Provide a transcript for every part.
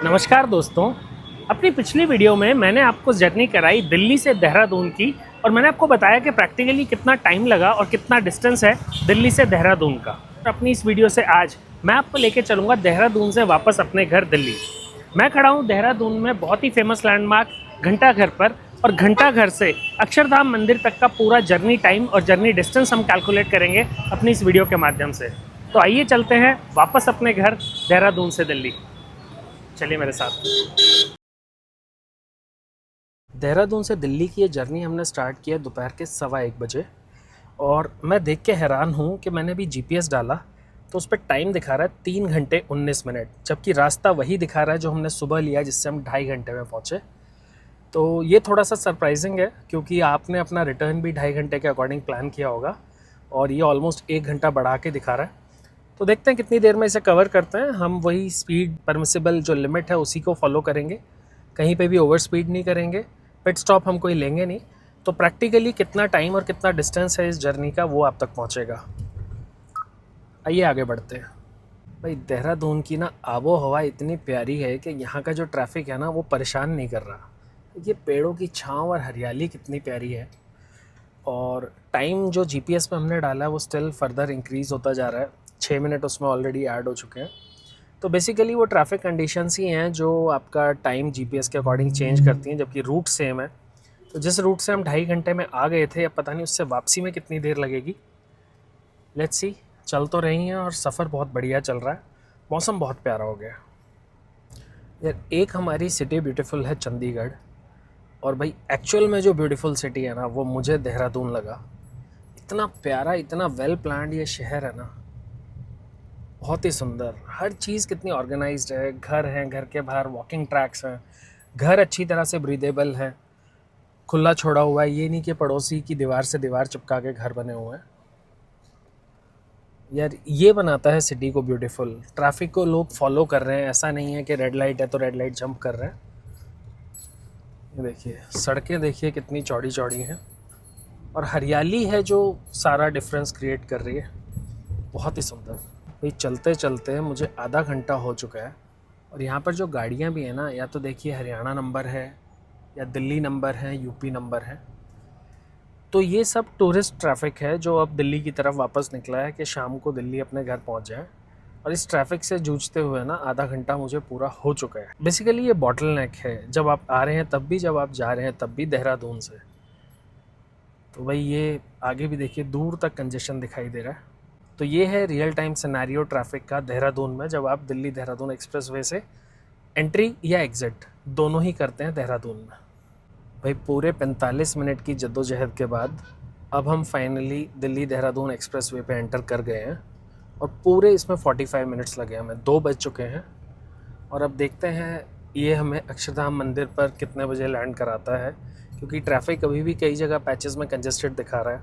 नमस्कार दोस्तों। अपनी पिछली वीडियो में मैंने आपको जर्नी कराई दिल्ली से देहरादून की और मैंने आपको बताया कि प्रैक्टिकली कितना टाइम लगा और कितना डिस्टेंस है दिल्ली से देहरादून का। अपनी इस वीडियो से आज मैं आपको लेके चलूँगा देहरादून से वापस अपने घर दिल्ली। मैं खड़ा हूँ देहरादून में बहुत ही फेमस लैंडमार्क घंटाघर पर, और घंटाघर से अक्षरधाम मंदिर तक का पूरा जर्नी टाइम और जर्नी डिस्टेंस हम कैलकुलेट करेंगे अपनी इस वीडियो के माध्यम से। तो आइए चलते हैं वापस अपने घर देहरादून से दिल्ली। चलिए मेरे साथ। देहरादून से दिल्ली की ये जर्नी हमने स्टार्ट किया दोपहर के 1:15 बजे, और मैं देख के हैरान हूँ कि मैंने अभी जीपीएस डाला तो उस पर टाइम दिखा रहा है 3 घंटे 19 मिनट, जबकि रास्ता वही दिखा रहा है जो हमने सुबह लिया, जिससे हम 2.5 घंटे में पहुँचे। तो ये थोड़ा सा सरप्राइजिंग है क्योंकि आपने अपना रिटर्न भी 2.5 घंटे के अकॉर्डिंग प्लान किया होगा और ये ऑलमोस्ट 1 घंटा बढ़ा के दिखा रहा है। तो देखते हैं कितनी देर में इसे कवर करते हैं। हम वही स्पीड परमिसिबल जो लिमिट है उसी को फॉलो करेंगे, कहीं पे भी ओवर स्पीड नहीं करेंगे, पिट स्टॉप हम कोई लेंगे नहीं। तो प्रैक्टिकली कितना टाइम और कितना डिस्टेंस है इस जर्नी का वो आप तक पहुंचेगा। आइए आगे बढ़ते हैं। भाई देहरादून की ना आबो हवा इतनी प्यारी है कि यहाँ का जो ट्रैफिक है ना वो परेशान नहीं कर रहा। ये पेड़ों की छाँव और हरियाली कितनी प्यारी है, और टाइम जो जीपीएस पे हमने डाला है वो स्टिल फर्दर इंक्रीज़ होता जा रहा है। 6 मिनट उसमें ऑलरेडी ऐड हो चुके हैं। तो बेसिकली वो ट्रैफिक कंडीशंस ही हैं जो आपका टाइम जीपीएस के अकॉर्डिंग चेंज करती हैं, जबकि रूट सेम है। तो जिस रूट से हम 2.5 घंटे में आ गए थे, अब पता नहीं उससे वापसी में कितनी देर लगेगी। Let's see. चल तो रही हैं और सफ़र बहुत बढ़िया चल रहा है। मौसम बहुत प्यारा हो गया यार। एक हमारी सिटी ब्यूटीफुल है चंडीगढ़, और भाई एक्चुअल में जो ब्यूटीफुल सिटी है ना वो मुझे देहरादून लगा। इतना प्यारा, इतना वेल प्लान्ड ये शहर है ना, बहुत ही सुंदर। हर चीज़ कितनी ऑर्गेनाइज्ड है। घर हैं, घर के बाहर वॉकिंग ट्रैक्स हैं, घर अच्छी तरह से ब्रीदेबल है, खुला छोड़ा हुआ है। ये नहीं कि पड़ोसी की दीवार से दीवार चिपका के घर बने हुए हैं। यार ये बनाता है सिटी को ब्यूटीफुल। ट्रैफिक को लोग फॉलो कर रहे हैं, ऐसा नहीं है कि रेड लाइट है तो रेड लाइट जंप कर रहे हैं। ये देखिए सड़कें, देखिए कितनी चौड़ी चौड़ी हैं, और हरियाली है जो सारा डिफरेंस क्रिएट कर रही है। बहुत ही सुंदर। भाई चलते चलते मुझे आधा घंटा हो चुका है, और यहाँ पर जो गाड़ियाँ भी हैं ना, या तो देखिए हरियाणा नंबर है, या दिल्ली नंबर है, यूपी नंबर है। तो ये सब टूरिस्ट ट्रैफिक है जो अब दिल्ली की तरफ वापस निकला है कि शाम को दिल्ली अपने घर पहुँच जाए। और इस ट्रैफिक से जूझते हुए ना आधा घंटा मुझे पूरा हो चुका है। बेसिकली ये बॉटल नेक है, जब आप आ रहे हैं तब भी, जब आप जा रहे हैं तब भी देहरादून से। तो भाई ये आगे भी देखिए दूर तक कंजेशन दिखाई दे रहा है। तो ये है रियल टाइम सिनेरियो ट्रैफिक का देहरादून में, जब आप दिल्ली देहरादून एक्सप्रेसवे से एंट्री या एग्ज़िट दोनों ही करते हैं देहरादून में। भाई पूरे 45 मिनट की जद्दोजहद के बाद अब हम फाइनली दिल्ली देहरादून एक्सप्रेसवे पे एंटर कर गए हैं, और पूरे इसमें 45 मिनट्स लगे हमें। 2 बज चुके हैं, और अब देखते हैं ये हमें अक्षरधाम मंदिर पर कितने बजे लैंड कराता है, क्योंकि ट्रैफिक अभी भी कई जगह पैचेस में कंजेस्टेड दिखा रहा है।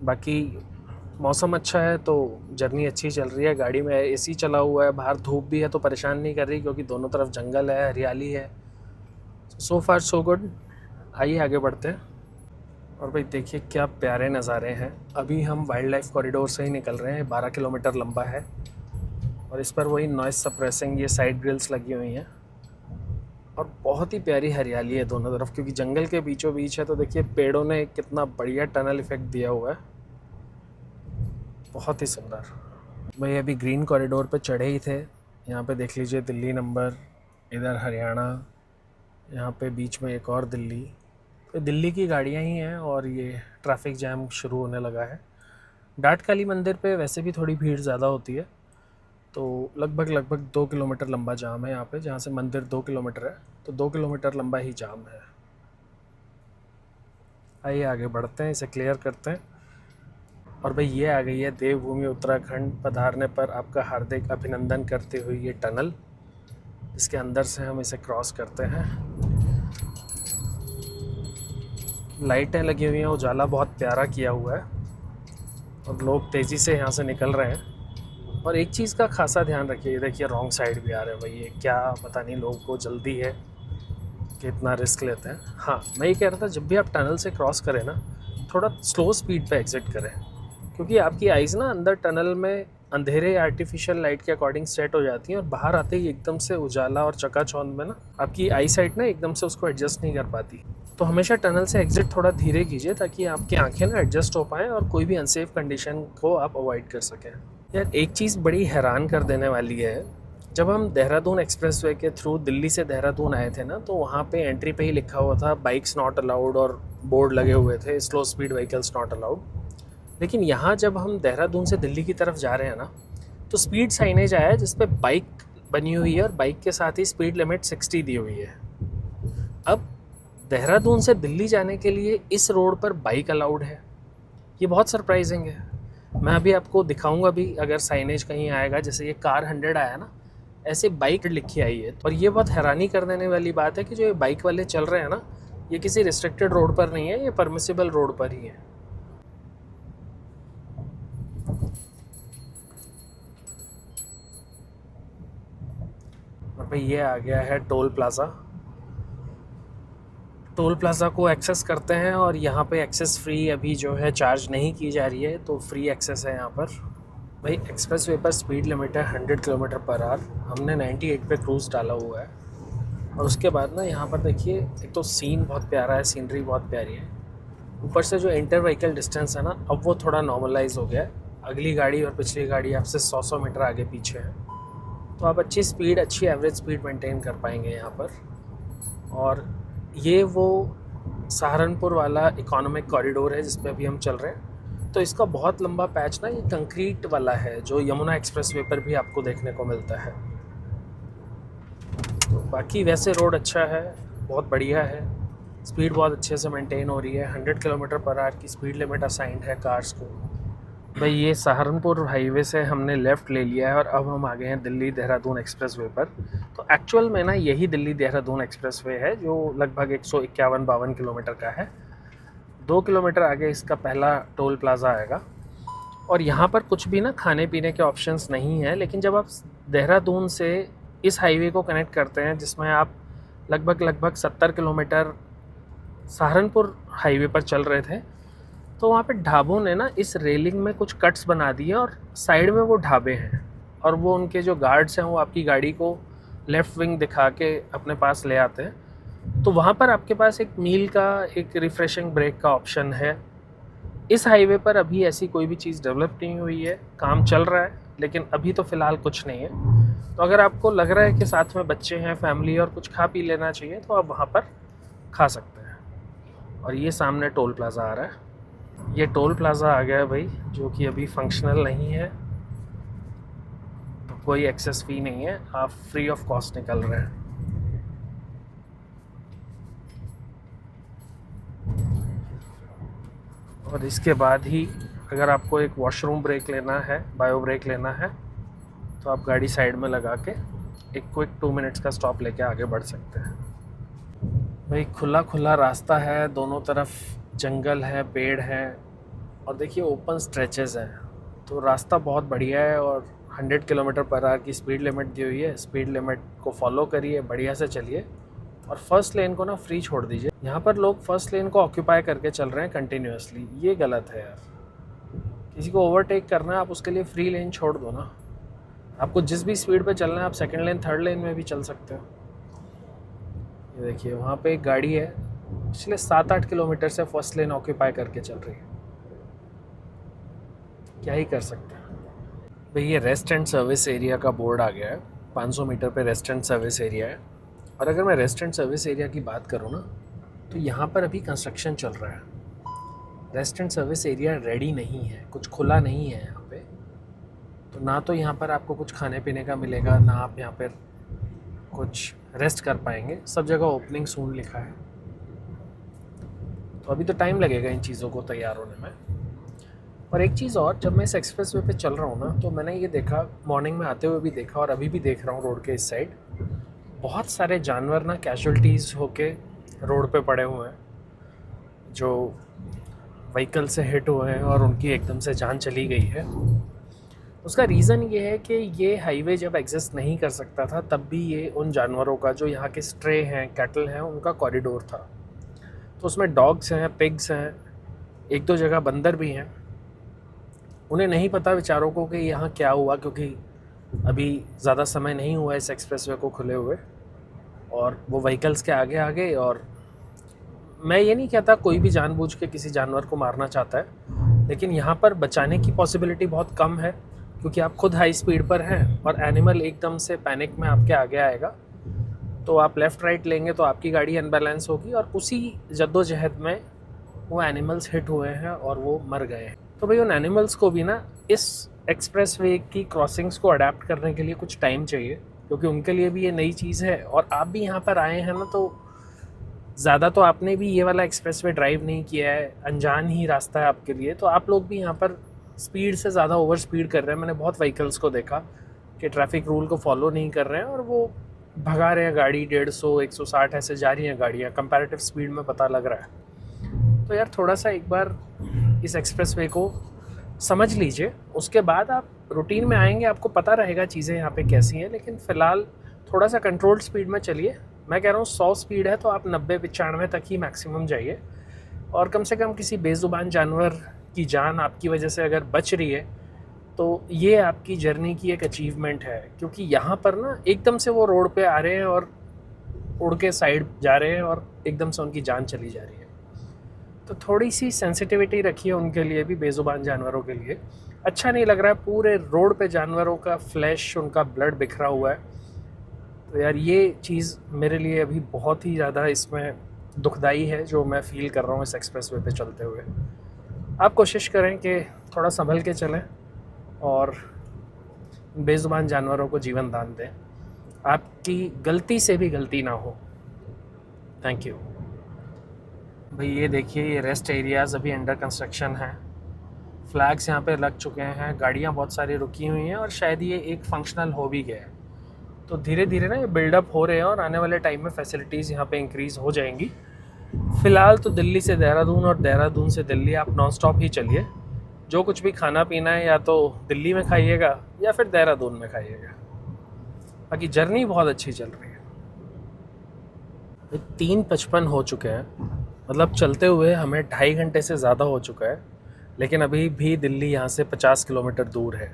बाकी मौसम अच्छा है तो जर्नी अच्छी चल रही है। गाड़ी में एसी चला हुआ है, बाहर धूप भी है तो परेशान नहीं कर रही, क्योंकि दोनों तरफ जंगल है, हरियाली है। सो फार सो गुड। आइए आगे बढ़ते हैं। और भाई देखिए क्या प्यारे नज़ारे हैं। अभी हम वाइल्ड लाइफ कॉरिडोर से ही निकल रहे हैं। 12 किलोमीटर लंबा है, और इस पर वही नॉइज़ सप्रेसिंग ये साइड ग्रिल्स लगी हुई हैं, और बहुत ही प्यारी हरियाली है दोनों तरफ, क्योंकि जंगल के बीचों बीच है। तो देखिए पेड़ों ने कितना बढ़िया टनल इफेक्ट दिया हुआ है, बहुत ही सुंदर। भाई अभी ग्रीन कॉरिडोर पे चढ़े ही थे। यहाँ पे देख लीजिए दिल्ली नंबर, इधर हरियाणा, यहाँ पे बीच में एक और दिल्ली। तो दिल्ली की गाड़ियाँ ही हैं, और ये ट्रैफिक जैम शुरू होने लगा है। डाट काली मंदिर पे वैसे भी थोड़ी भीड़ ज़्यादा होती है, तो लगभग 2 किलोमीटर लंबा जाम है यहाँ पे। जहाँ से मंदिर 2 किलोमीटर है, तो 2 किलोमीटर लंबा ही जाम है। आइए आगे बढ़ते हैं, इसे क्लियर करते हैं। और भाई ये आ गई है देवभूमि उत्तराखंड पधारने पर आपका हार्दिक अभिनंदन करते हुए ये टनल। इसके अंदर से हम इसे क्रॉस करते हैं। लाइटें लगी हुई हैं, उजाला बहुत प्यारा किया हुआ है, और लोग तेज़ी से यहाँ से निकल रहे हैं। और एक चीज़ का खासा ध्यान रखिए, देखिए रॉन्ग साइड भी आ रहे हैं भाई। ये क्या पता नहीं लोगों को जल्दी है कि इतना रिस्क लेते हैं। हाँ मैं ये कह रहा था, जब भी आप टनल से क्रॉस करें ना, थोड़ा स्लो स्पीड पे एग्ज़िट करें, क्योंकि आपकी आइज़ ना अंदर टनल में अंधेरे आर्टिफिशियल लाइट के अकॉर्डिंग सेट हो जाती हैं और बाहर आते ही एकदम से उजाला और चकाचौंध में ना आपकी आई साइट ना एकदम से उसको एडजस्ट नहीं कर पाती। तो हमेशा टनल से एग्जिट थोड़ा धीरे कीजिए ताकि आपकी आंखें ना एडजस्ट हो पाएँ और कोई भी अनसेफ कंडीशन को आप अवॉइड कर सकें। यार एक चीज़ बड़ी हैरान कर देने वाली है, जब हम देहरादून एक्सप्रेसवे के थ्रू दिल्ली से देहरादून आए थे ना, तो वहाँ पे एंट्री पे ही लिखा हुआ था बाइक्स नॉट अलाउड और बोर्ड लगे हुए थे slow speed vehicles not allowed. लेकिन यहाँ जब हम देहरादून से दिल्ली की तरफ जा रहे हैं ना, तो स्पीड साइनेज आया है जिस पे बाइक बनी हुई है और बाइक के साथ ही स्पीड लिमिट 60 दी हुई है। अब देहरादून से दिल्ली जाने के लिए इस रोड पर बाइक अलाउड है, ये बहुत सरप्राइजिंग है। मैं अभी आपको दिखाऊंगा भी, अगर साइनेज कहीं आएगा, जैसे ये कार 100 आया ना, ऐसे बाइक लिखी आई है। और ये बहुत हैरानी कर देने वाली बात है कि जो ये बाइक वाले चल रहे हैं ना, ये किसी रिस्ट्रिक्टेड रोड पर नहीं है, ये परमिसिबल रोड पर ही है। और भाई ये आ गया है टोल प्लाज़ा। टोल प्लाज़ा को एक्सेस करते हैं और यहाँ पे एक्सेस फ्री अभी जो है चार्ज नहीं की जा रही है, तो फ्री एक्सेस है यहाँ पर। भाई एक्सप्रेस वे पर स्पीड लिमिट है 100 किलोमीटर पर आवर, हमने 98 पे क्रूज़ डाला हुआ है। और उसके बाद ना यहाँ पर देखिए, एक तो सीन बहुत प्यारा है, सीनरी बहुत प्यारी है, ऊपर से जो इंटर व्हीकल डिस्टेंस है ना, अब वो थोड़ा नॉर्मलाइज हो गया है। अगली गाड़ी और पिछली गाड़ी आपसे 100 मीटर आगे पीछे है, तो आप अच्छी स्पीड, अच्छी एवरेज स्पीड मेंटेन कर पाएंगे यहाँ पर। और ये वो सहारनपुर वाला इकोनॉमिक कॉरिडोर है जिस पे अभी हम चल रहे हैं। तो इसका बहुत लंबा पैच ना ये कंक्रीट वाला है, जो यमुना एक्सप्रेसवे पर भी आपको देखने को मिलता है। तो बाकी वैसे रोड अच्छा है, बहुत बढ़िया है, स्पीड बहुत अच्छे से मेंटेन हो रही है। 100 किलोमीटर पर आवर की स्पीड लिमिट असाइंड है कार्स को। भाई ये सहारनपुर हाईवे से हमने लेफ़्ट ले लिया है और अब हम आ गए हैं दिल्ली देहरादून एक्सप्रेसवे पर। तो एक्चुअल में ना यही दिल्ली देहरादून एक्सप्रेसवे है, जो लगभग 151-52 किलोमीटर का है। 2 किलोमीटर आगे इसका पहला टोल प्लाज़ा आएगा। और यहाँ पर कुछ भी ना खाने पीने के ऑप्शंस नहीं है, लेकिन जब आप देहरादून से इस हाईवे को कनेक्ट करते हैं, जिसमें आप लगभग 70 किलोमीटर सहारनपुर हाईवे पर चल रहे थे, तो वहाँ पे ढाबों ने ना इस रेलिंग में कुछ कट्स बना दिए और साइड में वो ढाबे हैं, और वो उनके जो गार्ड्स हैं वो आपकी गाड़ी को लेफ़्ट विंग दिखा के अपने पास ले आते हैं। तो वहाँ पर आपके पास एक मील का, एक रिफ़्रेशिंग ब्रेक का ऑप्शन है। इस हाईवे पर अभी ऐसी कोई भी चीज़ डेवलप नहीं हुई है, काम चल रहा है, लेकिन अभी तो फ़िलहाल कुछ नहीं है। तो अगर आपको लग रहा है कि साथ में बच्चे हैं, फैमिली, और कुछ खा पी लेना चाहिए, तो आप वहाँ पर खा सकते हैं। और ये सामने टोल प्लाज़ा आ रहा है, ये टोल प्लाज़ा आ गया भाई, जो कि अभी फंक्शनल नहीं है, तो कोई एक्सेस फ़ी नहीं है, आप फ्री ऑफ कॉस्ट निकल रहे हैं। और इसके बाद ही अगर आपको एक वॉशरूम ब्रेक लेना है, बायो ब्रेक लेना है, तो आप गाड़ी साइड में लगा के एक क्विक 2 मिनट्स का स्टॉप लेके आगे बढ़ सकते हैं। भाई खुला खुला रास्ता है, दोनों तरफ जंगल है, पेड़ है, और देखिए ओपन स्ट्रेचेस हैं, तो रास्ता बहुत बढ़िया है। और 100 किलोमीटर पर आवर की स्पीड लिमिट दी हुई है, स्पीड लिमिट को फॉलो करिए, बढ़िया से चलिए, और फर्स्ट लेन को ना फ्री छोड़ दीजिए। यहाँ पर लोग फर्स्ट लेन को ऑक्यूपाई करके चल रहे हैं कंटिन्यूसली, ये गलत है यार। किसी को ओवरटेक करना है, आप उसके लिए फ्री लेन छोड़ दो ना। आपको जिस भी स्पीड पे चलना है, आप सेकंड लेन, थर्ड लेन में भी चल सकते हो। ये देखिए वहाँ पे एक गाड़ी है, पिछले 7-8 किलोमीटर से फर्स्ट लेन ऑक्यूपाई करके चल रही है, क्या ही कर सकते हैं। भाई ये रेस्ट एंड सर्विस एरिया का बोर्ड आ गया है, 500 मीटर पे रेस्ट एंड सर्विस एरिया है। और अगर मैं रेस्ट एंड सर्विस एरिया की बात करूँ ना, तो यहाँ पर अभी कंस्ट्रक्शन चल रहा है। Rest and service area ready नहीं है, कुछ खुला नहीं है यहाँ पे, तो ना तो यहाँ पर आपको कुछ खाने पीने का मिलेगा, ना आप यहाँ पर कुछ रेस्ट कर पाएंगे। सब जगह ओपनिंग सून लिखा है, तो अभी तो टाइम लगेगा इन चीज़ों को तैयार होने में। और एक चीज़ और, जब मैं इस एक्सप्रेस वे पर चल रहा हूँ ना, तो मैंने ये देखा, मॉर्निंग में आते हुए भी देखा और अभी भी देख रहा हूँ रोड के इस साइड, बहुत सारे जानवर ना कैजुअल्टीज़ होके रोड पे पड़े हुए हैं, जो व्हीकल से हिट हुए हैं और उनकी एकदम से जान चली गई है। उसका रीज़न ये है कि ये हाईवे जब एग्जिस्ट नहीं कर सकता था, तब भी ये उन जानवरों का, जो यहाँ के स्ट्रे हैं, कैटल हैं, उनका कॉरिडोर था। तो उसमें डॉग्स हैं, पिग्स हैं, 1-2 जगह बंदर भी हैं। उन्हें नहीं पता बेचारों को कि यहाँ क्या हुआ, क्योंकि अभी ज़्यादा समय नहीं हुआ इस एक्सप्रेसवे को खुले हुए, और वो व्हीकल्स के आगे आ गए। और मैं ये नहीं कहता कोई भी जानबूझ के किसी जानवर को मारना चाहता है, लेकिन यहाँ पर बचाने की पॉसिबिलिटी बहुत कम है, क्योंकि आप खुद हाई स्पीड पर हैं और एनिमल एकदम से पैनिक में आपके आगे आएगा, तो आप लेफ़्ट राइट लेंगे तो आपकी गाड़ी अनबैलेंस होगी, और उसी जद्दोजहद में वो एनिमल्स हिट हुए हैं और वो मर गए हैं। तो भाई उन एनिमल्स को भी ना इस एक्सप्रेसवे की क्रॉसिंग्स को अडेप्ट करने के लिए कुछ टाइम चाहिए, क्योंकि उनके लिए भी ये नई चीज़ है। और आप भी यहाँ पर आए हैं ना, तो ज़्यादा तो आपने भी ये वाला एक्सप्रेसवे ड्राइव नहीं किया है, अनजान ही रास्ता है आपके लिए, तो आप लोग भी यहाँ पर स्पीड से ज़्यादा ओवर स्पीड कर रहे हैं। मैंने बहुत व्हीकल्स को देखा कि ट्रैफिक रूल को फॉलो नहीं कर रहे हैं और वो भगा रहे हैं गाड़ी 150 160 ऐसे जा रही हैं गाड़ियाँ, कंपैरेटिव स्पीड में पता लग रहा है। तो यार थोड़ा सा एक बार इस एक्सप्रेसवे को समझ लीजिए, उसके बाद आप रूटीन में आएंगे, आपको पता रहेगा चीज़ें यहाँ पे कैसी हैं। लेकिन फ़िलहाल थोड़ा सा कंट्रोल्ड स्पीड में चलिए। मैं कह रहा हूँ 100 स्पीड है तो आप 90-95 तक ही मैक्सिमम जाइए, और कम से कम किसी बेज़ुबान जानवर की जान आपकी वजह से अगर बच रही है तो ये आपकी जर्नी की एक अचीवमेंट है। क्योंकि यहाँ पर ना एकदम से वो रोड पे आ रहे हैं और उड़ के साइड जा रहे हैं और एकदम से उनकी जान चली जा रही है, तो थोड़ी सी सेंसिटिविटी रखिए उनके लिए भी, बेज़ुबान जानवरों के लिए। अच्छा नहीं लग रहा है पूरे रोड पे जानवरों का फ्लैश, उनका ब्लड बिखरा हुआ है, तो यार ये चीज़ मेरे लिए अभी बहुत ही ज़्यादा इसमें दुखदाई है जो मैं फ़ील कर रहा हूँ इस एक्सप्रेसवे पे चलते हुए। आप कोशिश करें कि थोड़ा संभल के चलें और बेज़ुबान जानवरों को जीवन दान दें, आपकी गलती से भी गलती ना हो। Thank you. भाई ये देखिए, ये रेस्ट एरियाज़ अभी अंडर कंस्ट्रक्शन हैं, फ्लैग्स यहाँ पे लग चुके हैं, गाड़ियाँ बहुत सारी रुकी हुई हैं और शायद ये एक फंक्शनल हो भी गया है। तो धीरे धीरे ना ये बिल्डअप हो रहे हैं और आने वाले टाइम में फैसिलिटीज़ यहाँ पे इंक्रीज़ हो जाएंगी। फ़िलहाल तो दिल्ली से देहरादून और देहरादून से दिल्ली आप नॉन स्टॉप ही चलिए। जो कुछ भी खाना पीना है या तो दिल्ली में खाइएगा या फिर देहरादून में खाइएगा, बाकी जर्नी बहुत अच्छी चल रही है। 3:55 हो चुके हैं, मतलब चलते हुए हमें 2.5 घंटे से ज़्यादा हो चुका है, लेकिन अभी भी दिल्ली यहाँ से 50 किलोमीटर दूर है।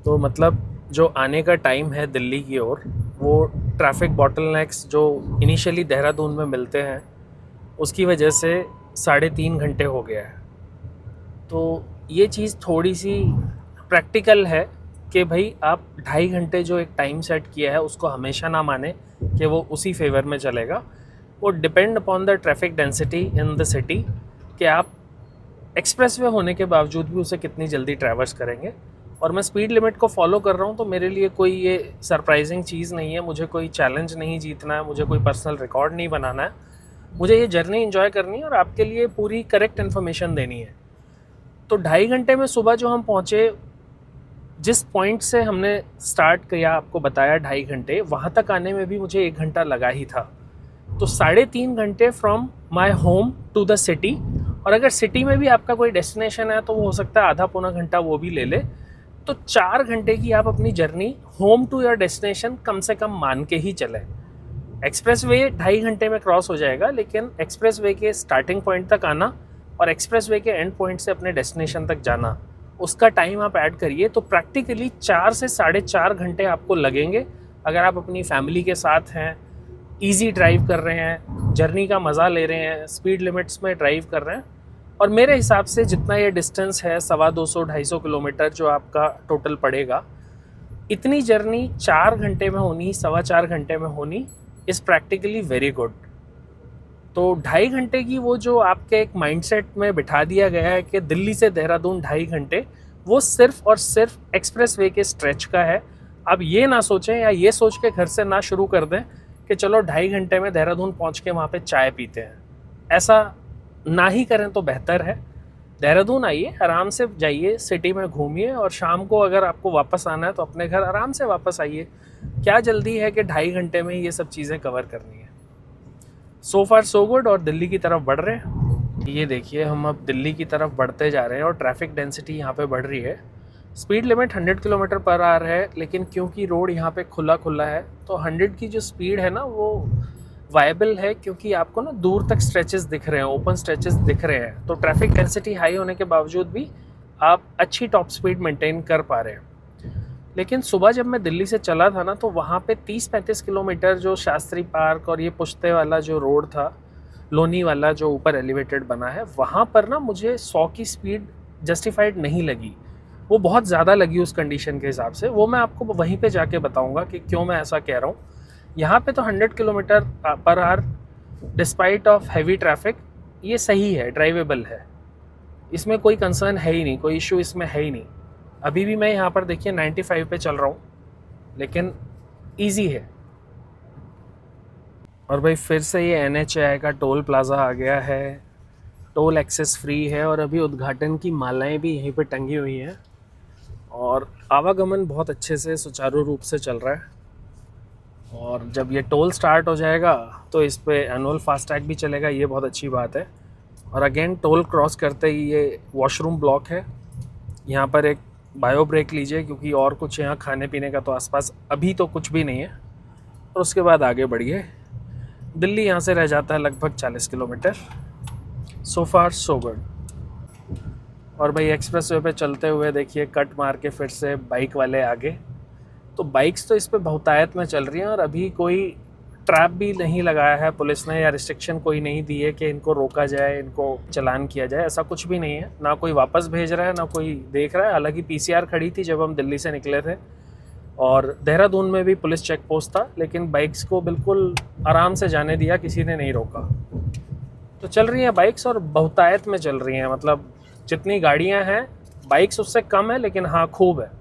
तो मतलब जो आने का टाइम है दिल्ली की ओर, वो ट्रैफिक बॉटलनेक्स जो इनिशियली देहरादून में मिलते हैं उसकी वजह से 3.5 घंटे हो गया है। तो ये चीज़ थोड़ी सी प्रैक्टिकल है कि भाई आप 2.5 घंटे जो एक टाइम सेट किया है उसको हमेशा ना माने कि वो उसी फेवर में चलेगा। वो depend upon the traffic density in the city कि आप एक्सप्रेसवे होने के बावजूद भी उसे कितनी जल्दी ट्रैवर्स करेंगे। और मैं स्पीड लिमिट को फॉलो कर रहा हूँ, तो मेरे लिए कोई ये सरप्राइजिंग चीज़ नहीं है, मुझे कोई चैलेंज नहीं जीतना है, मुझे कोई पर्सनल रिकॉर्ड नहीं बनाना है, मुझे ये जर्नी एंजॉय करनी है और आपके लिए पूरी करेक्ट इन्फॉर्मेशन देनी है। तो 2.5 घंटे में सुबह जो हम पहुँचे, जिस पॉइंट से हमने स्टार्ट किया आपको बताया 2.5 घंटे, वहाँ तक आने में भी मुझे 1 घंटा लगा ही था। तो 3.5 घंटे from my home to the city, और अगर सिटी में भी आपका कोई डेस्टिनेशन है तो वो हो सकता है आधा पौना घंटा वो भी ले ले, तो 4 घंटे की आप अपनी journey home to your destination कम से कम मान के ही चलें। एक्सप्रेसवे 2.5 घंटे में क्रॉस हो जाएगा, लेकिन एक्सप्रेसवे के स्टार्टिंग पॉइंट तक आना और एक्सप्रेसवे के एंड पॉइंट से अपने डेस्टिनेशन तक जाना, उसका टाइम आप ऐड करिए तो प्रैक्टिकली 4 से 4.5 घंटे आपको लगेंगे। अगर आप अपनी फैमिली के साथ हैं, इजी ड्राइव कर रहे हैं, जर्नी का मज़ा ले रहे हैं, स्पीड लिमिट्स में ड्राइव कर रहे हैं, और मेरे हिसाब से जितना ये डिस्टेंस है 250-250 किलोमीटर जो आपका टोटल पड़ेगा, इतनी जर्नी 4 घंटे में होनी, 4.25 घंटे में होनी इज़ प्रैक्टिकली वेरी गुड। तो 2.5 घंटे की वो जो आपके एक माइंडसेट में बिठा दिया गया है कि दिल्ली से देहरादून 2.5 घंटे, वो सिर्फ और सिर्फ एक्सप्रेसवे के स्ट्रेच का है। आप ये ना सोचें या ये सोच के घर से ना शुरू कर दें कि चलो 2.5 घंटे में देहरादून पहुंच के वहाँ पे चाय पीते हैं। ऐसा ना ही करें तो बेहतर है। देहरादून आइए, आराम से जाइए, सिटी में घूमिए, और शाम को अगर आपको वापस आना है तो अपने घर आराम से वापस आइए। क्या जल्दी है कि 2.5 घंटे में ये सब चीज़ें कवर करनी है। सो फार सो गुड, और दिल्ली की तरफ बढ़ रहे हैं। ये देखिए, हम अब दिल्ली की तरफ बढ़ते जा रहे हैं और ट्रैफिक डेंसिटी यहाँ पे बढ़ रही है। Speed limit 100 kilometre per hour है, लेकिन क्योंकि रोड यहाँ पे खुला है तो 100 की जो स्पीड है ना वो वायबल है, क्योंकि आपको ना दूर तक स्ट्रेचेस दिख रहे हैं, ओपन स्ट्रेचेस दिख रहे हैं। तो ट्रैफिक डेंसिटी हाई होने के बावजूद भी आप अच्छी टॉप स्पीड मेंटेन कर पा रहे हैं। लेकिन सुबह जब मैं दिल्ली से चला था ना, तो वहाँ पे 30-35 किलोमीटर जो शास्त्री पार्क और ये पुश्ते वाला जो रोड था, लोनी वाला जो ऊपर एलिवेटेड बना है, वहाँ पर ना मुझे 100 की स्पीड जस्टिफाइड नहीं लगी। वो बहुत ज़्यादा लगी उस कंडीशन के हिसाब से। वो मैं आपको वहीं पे जाके बताऊंगा कि क्यों मैं ऐसा कह रहा हूँ। यहाँ पे तो 100 kilometre per hour despite of heavy traffic ये सही है, ड्राइवेबल है, इसमें कोई कंसर्न है ही नहीं, कोई इशू इसमें है ही नहीं। अभी भी मैं यहाँ पर देखिए 95 पे चल रहा हूँ, लेकिन ईजी है। और भाई फिर से ये NHAI का टोल प्लाज़ा आ गया है, टोल एक्सेस फ्री है और अभी उद्घाटन की मालाएं भी यहीं पे टंगी हुई हैं और आवागमन बहुत अच्छे से सुचारू रूप से चल रहा है। और जब ये टोल स्टार्ट हो जाएगा तो इस पे एनुअल फास्टैग भी चलेगा, ये बहुत अच्छी बात है। और अगेन टोल क्रॉस करते ही ये वॉशरूम ब्लॉक है, यहाँ पर एक बायो ब्रेक लीजिए क्योंकि और कुछ यहाँ खाने पीने का तो आसपास अभी तो कुछ भी नहीं है। और उसके बाद आगे बढ़िए। दिल्ली यहाँ से रह जाता है लगभग 40 किलोमीटर। सो फार सो गुड। और भाई एक्सप्रेस वे पे चलते हुए देखिए कट मार के फिर से बाइक वाले आगे। तो बाइक्स तो इस पे बहुतायत में चल रही हैं और अभी कोई ट्रैप भी नहीं लगाया है पुलिस ने, या रिस्ट्रिक्शन कोई नहीं दी है कि इनको रोका जाए, इनको चलान किया जाए, ऐसा कुछ भी नहीं है। ना कोई वापस भेज रहा है, ना कोई देख रहा है। हालांकि PCR खड़ी थी जब हम दिल्ली से निकले थे और देहरादून में भी पुलिस चेक पोस्ट था, लेकिन बाइक्स को बिल्कुल आराम से जाने दिया, किसी ने नहीं रोका। तो चल रही हैं बाइक्स और बहुतायत में चल रही हैं, मतलब जितनी गाड़ियां हैं बाइक्स उससे कम है, लेकिन हाँ खूब है।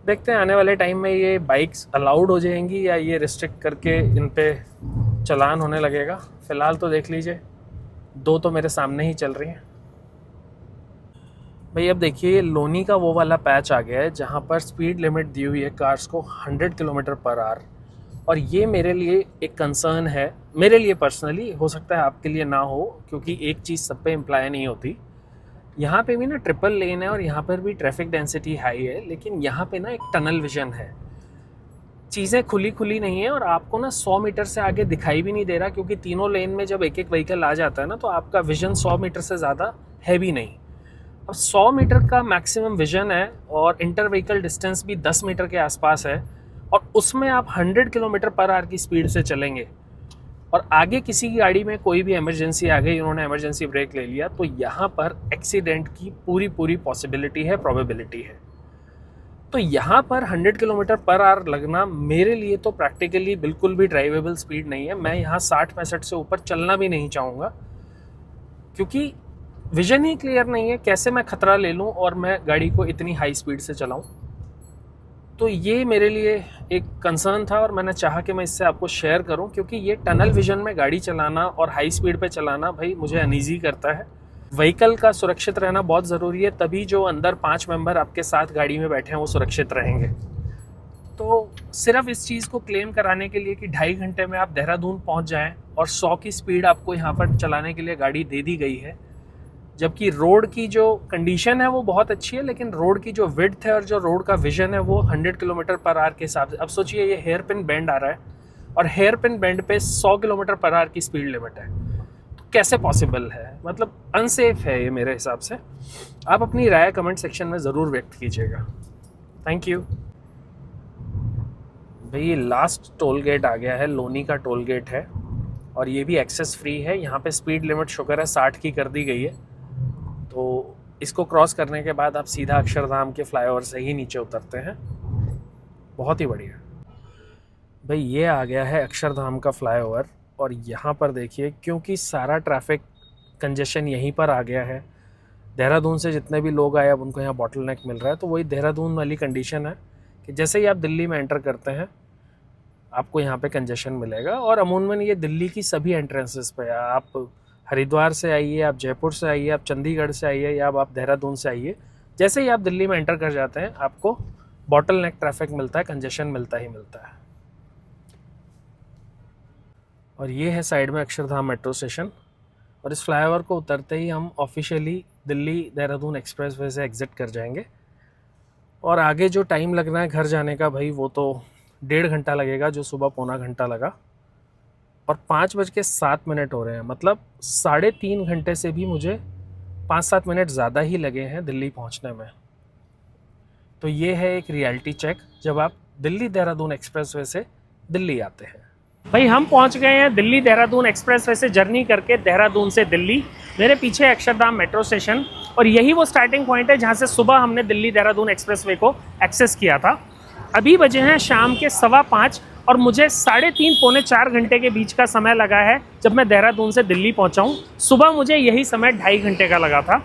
देखते हैं आने वाले टाइम में ये बाइक्स अलाउड हो जाएंगी या ये रिस्ट्रिक्ट करके इन पे चलान होने लगेगा। फ़िलहाल तो देख लीजिए 2 तो मेरे सामने ही चल रही हैं। भाई अब देखिए ये लोनी का वो वाला पैच आ गया है जहाँ पर स्पीड लिमिट दी हुई है कार्स को 100 किलोमीटर पर आवर। और ये मेरे लिए एक कंसर्न है, मेरे लिए पर्सनली, हो सकता है आपके लिए ना हो क्योंकि एक चीज़ सब पे इम्प्लाई नहीं होती। यहाँ पे भी ना ट्रिपल लेन है और यहाँ पर भी ट्रैफिक डेंसिटी हाई है, लेकिन यहाँ पे ना एक टनल विजन है, चीज़ें खुली खुली नहीं है और आपको ना 100 मीटर से आगे दिखाई भी नहीं दे रहा, क्योंकि तीनों लेन में जब एक एक व्हीकल आ जाता है ना तो आपका विजन 100 मीटर से ज़्यादा है भी नहीं। अब 100 मीटर का मैक्सिमम विजन है और इंटर व्हीकल डिस्टेंस भी 10 मीटर के आसपास है, और उसमें आप 100 किलोमीटर पर आवर की स्पीड से चलेंगे और आगे किसी की गाड़ी में कोई भी इमरजेंसी आ गई, उन्होंने इमरजेंसी ब्रेक ले लिया, तो यहाँ पर एक्सीडेंट की पूरी पॉसिबिलिटी है, प्रोबेबिलिटी है। तो यहाँ पर 100 किलोमीटर पर आवर लगना मेरे लिए तो प्रैक्टिकली बिल्कुल भी ड्राइवेबल स्पीड नहीं है। मैं यहाँ 60-65 से ऊपर चलना भी नहीं चाहूँगा, क्योंकि विजन ही क्लियर नहीं है। कैसे मैं खतरा ले लूँ और मैं गाड़ी को इतनी हाई स्पीड से चलाऊँ? तो ये मेरे लिए एक कंसर्न था और मैंने चाहा कि मैं इससे आपको शेयर करूं, क्योंकि ये टनल विजन में गाड़ी चलाना और हाई स्पीड पे चलाना भाई मुझे अनईजी करता है। व्हीकल का सुरक्षित रहना बहुत ज़रूरी है, तभी जो अंदर 5 मेंबर आपके साथ गाड़ी में बैठे हैं वो सुरक्षित रहेंगे। तो सिर्फ इस चीज़ को क्लेम कराने के लिए कि 2.5 घंटे में आप देहरादून पहुँच जाएँ और 100 की स्पीड आपको यहाँ पर चलाने के लिए गाड़ी दे दी गई है, जबकि रोड की जो कंडीशन है वो बहुत अच्छी है, लेकिन रोड की जो विड्थ है और जो रोड का विजन है वो 100 किलोमीटर पर आवर के हिसाब से। अब सोचिए ये हेयर पिन बेंड आ रहा है और हेयर पिन बेंड पे 100 किलोमीटर पर आवर की स्पीड लिमिट है, तो कैसे पॉसिबल है? मतलब अनसेफ है ये मेरे हिसाब से। आप अपनी राय कमेंट सेक्शन में ज़रूर व्यक्त कीजिएगा। Thank you. भाई ये लास्ट टोल गेट आ गया है, लोनी का टोल गेट है और ये भी एक्सेस फ्री है। यहाँ पे स्पीड लिमिट शुक्र है 60 की कर दी गई है, तो इसको क्रॉस करने के बाद आप सीधा अक्षरधाम के फ्लाईओवर से ही नीचे उतरते हैं। बहुत ही बढ़िया। भाई ये आ गया है अक्षरधाम का फ्लाईओवर और यहाँ पर देखिए क्योंकि सारा ट्रैफिक कंजेशन यहीं पर आ गया है, देहरादून से जितने भी लोग आए अब उनको यहाँ बॉटल नेक मिल रहा है। तो वही देहरादून वाली कंडीशन है कि जैसे ही आप दिल्ली में एंटर करते हैं आपको यहाँ पे कंजेशन मिलेगा। और अमूमन ये दिल्ली की सभी एंट्रेंसेस पे, आप हरिद्वार से आइए, आप जयपुर से आइए, आप चंडीगढ़ से आइए या आप देहरादून से आइए, जैसे ही आप दिल्ली में एंटर कर जाते हैं आपको बॉटल नेक ट्रैफिक मिलता है, कंजेशन मिलता ही मिलता है। और ये है साइड में अक्षरधाम मेट्रो स्टेशन और इस फ्लाईओवर को उतरते ही हम ऑफिशियली दिल्ली देहरादून एक्सप्रेसवे से एग्ज़िट कर जाएंगे। और आगे जो टाइम लगना है घर जाने का भाई वो तो 1.5 घंटा लगेगा, जो सुबह पौना घंटा लगा। और 5:07 हो रहे हैं, मतलब 3.5 घंटे से भी मुझे 5-7 मिनट ज़्यादा ही लगे हैं दिल्ली पहुंचने में। तो ये है एक रियलिटी चेक जब आप दिल्ली देहरादून एक्सप्रेसवे से दिल्ली आते हैं। भाई हम पहुंच गए हैं दिल्ली देहरादून एक्सप्रेसवे से जर्नी करके, देहरादून से दिल्ली। मेरे पीछे अक्षरधाम मेट्रो स्टेशन, और यही वो स्टार्टिंग पॉइंट है जहां से सुबह हमने दिल्ली देहरादून एक्सप्रेसवे को एक्सेस किया था। अभी बजे हैं शाम के 5:15 और मुझे 3.5 पौने 4 घंटे के बीच का समय लगा है जब मैं देहरादून से दिल्ली पहुंचा हूं। सुबह मुझे यही समय 2.5 घंटे का लगा था।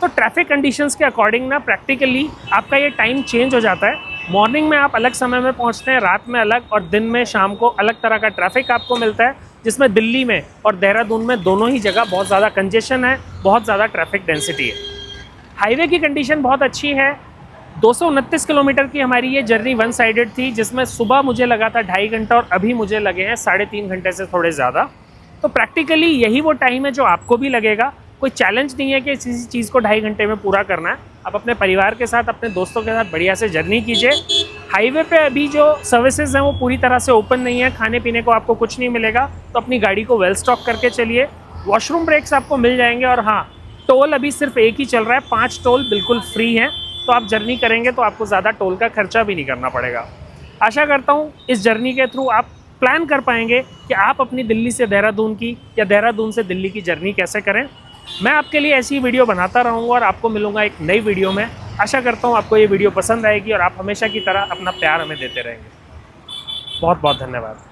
तो ट्रैफिक कंडीशंस के अकॉर्डिंग ना प्रैक्टिकली आपका ये टाइम चेंज हो जाता है। मॉर्निंग में आप अलग समय में पहुंचते हैं, रात में अलग, और दिन में शाम को अलग तरह का ट्रैफिक आपको मिलता है, जिसमें दिल्ली में और देहरादून में दोनों ही जगह बहुत ज़्यादा कंजेशन है, बहुत ज़्यादा ट्रैफिक डेंसिटी है। हाईवे की कंडीशन बहुत अच्छी है। 229 किलोमीटर की हमारी ये जर्नी वन साइडेड थी, जिसमें सुबह मुझे लगा था 2.5 घंटा और अभी मुझे लगे हैं 3.5 घंटे से थोड़े ज़्यादा। तो प्रैक्टिकली यही वो टाइम है जो आपको भी लगेगा। कोई चैलेंज नहीं है कि किसी चीज़ को 2.5 घंटे में पूरा करना है। आप अपने परिवार के साथ, अपने दोस्तों के साथ बढ़िया से जर्नी कीजिए। हाईवे पे अभी जो सर्विसेज हैं वो पूरी तरह से ओपन नहीं है, खाने पीने को आपको कुछ नहीं मिलेगा, तो अपनी गाड़ी को वेल स्टॉक करके चलिए। वॉशरूम ब्रेक्स आपको मिल जाएंगे, और हाँ, टोल अभी सिर्फ एक ही चल रहा है, 5 टोल बिल्कुल फ्री हैं। तो आप जर्नी करेंगे तो आपको ज़्यादा टोल का खर्चा भी नहीं करना पड़ेगा। आशा करता हूँ इस जर्नी के थ्रू आप प्लान कर पाएंगे कि आप अपनी दिल्ली से देहरादून की या देहरादून से दिल्ली की जर्नी कैसे करें। मैं आपके लिए ऐसी वीडियो बनाता रहूँगा और आपको मिलूंगा एक नई वीडियो में। आशा करता हूँ आपको ये वीडियो पसंद आएगी और आप हमेशा की तरह अपना प्यार हमें देते रहेंगे। बहुत बहुत धन्यवाद।